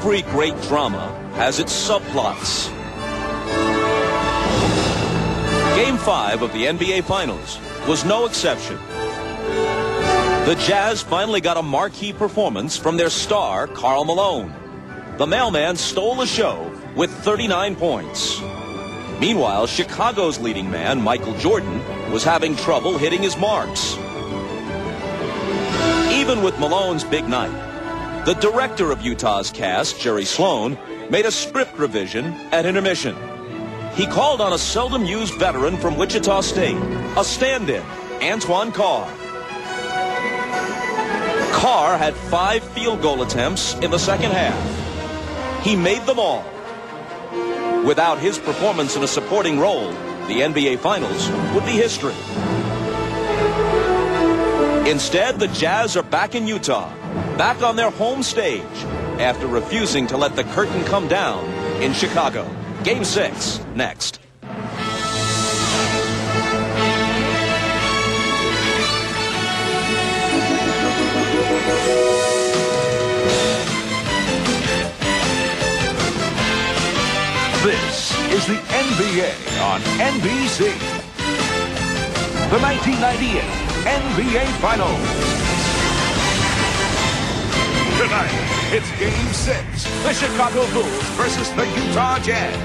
Every great drama has its subplots. Game 5 of the NBA Finals was no exception. The Jazz finally got a marquee performance from their star, Karl Malone. The mailman stole the show with 39 points. Meanwhile, Chicago's leading man, Michael Jordan, was having trouble hitting his marks. Even with Malone's big night, the director of Utah's cast, Jerry Sloan, made a script revision at intermission. He called on a seldom-used veteran from Wichita State, a stand-in, Antoine Carr. Carr had 5 field goal attempts in the second half. He made them all. Without his performance in a supporting role, the NBA Finals would be history. Instead, the Jazz are back in Utah, back on their home stage, after refusing to let the curtain come down in Chicago. Game 6, next. This is the NBA on NBC. The 1998 NBA Finals. Tonight, it's Game 6. The Chicago Bulls versus the Utah Jazz.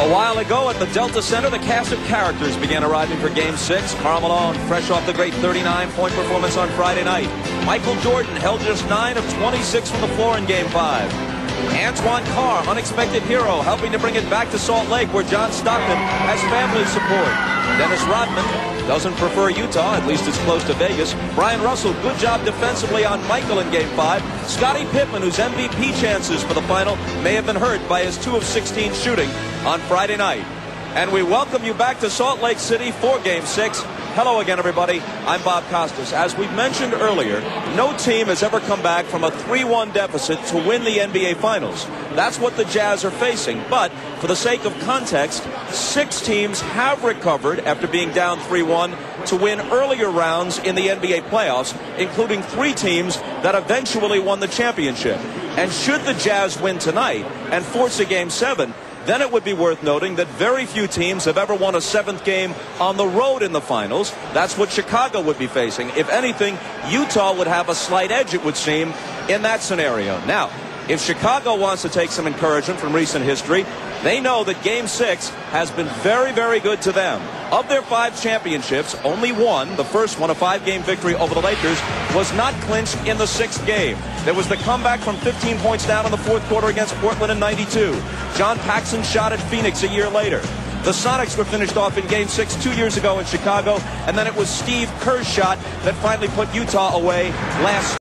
A while ago at the Delta Center, the cast of characters began arriving for Game 6. Karl Malone, fresh off the great 39-point performance on Friday night. Michael Jordan held just 9 of 26 from the floor in Game 5. Antoine Carr, unexpected hero, helping to bring it back to Salt Lake, where John Stockton has family support. Dennis Rodman doesn't prefer Utah, at least it's close to Vegas. Brian Russell, good job defensively on Michael in Game 5. Scottie Pippen, whose MVP chances for the final may have been hurt by his 2 of 16 shooting on Friday night. And we welcome you back to Salt Lake City for Game 6. Hello again, everybody. I'm Bob Costas. As we mentioned earlier, no team has ever come back from a 3-1 deficit to win the NBA Finals. That's what the Jazz are facing. But for the sake of context, 6 teams have recovered after being down 3-1 to win earlier rounds in the NBA playoffs, including 3 teams that eventually won the championship. And should the Jazz win tonight and force a Game 7, then it would be worth noting that very few teams have ever won a 7th game on the road in the finals. That's what Chicago would be facing. If anything, Utah would have a slight edge, it would seem, in that scenario. Now, if Chicago wants to take some encouragement from recent history, they know that Game 6 has been very, very good to them. Of their 5 championships, only one, the first one, a 5-game victory over the Lakers, was not clinched in the 6th game. There was the comeback from 15 points down in the 4th quarter against Portland in '92. John Paxson's shot at Phoenix a year later. The Sonics were finished off in Game 6 2 years ago in Chicago, and then it was Steve Kerr's shot that finally put Utah away last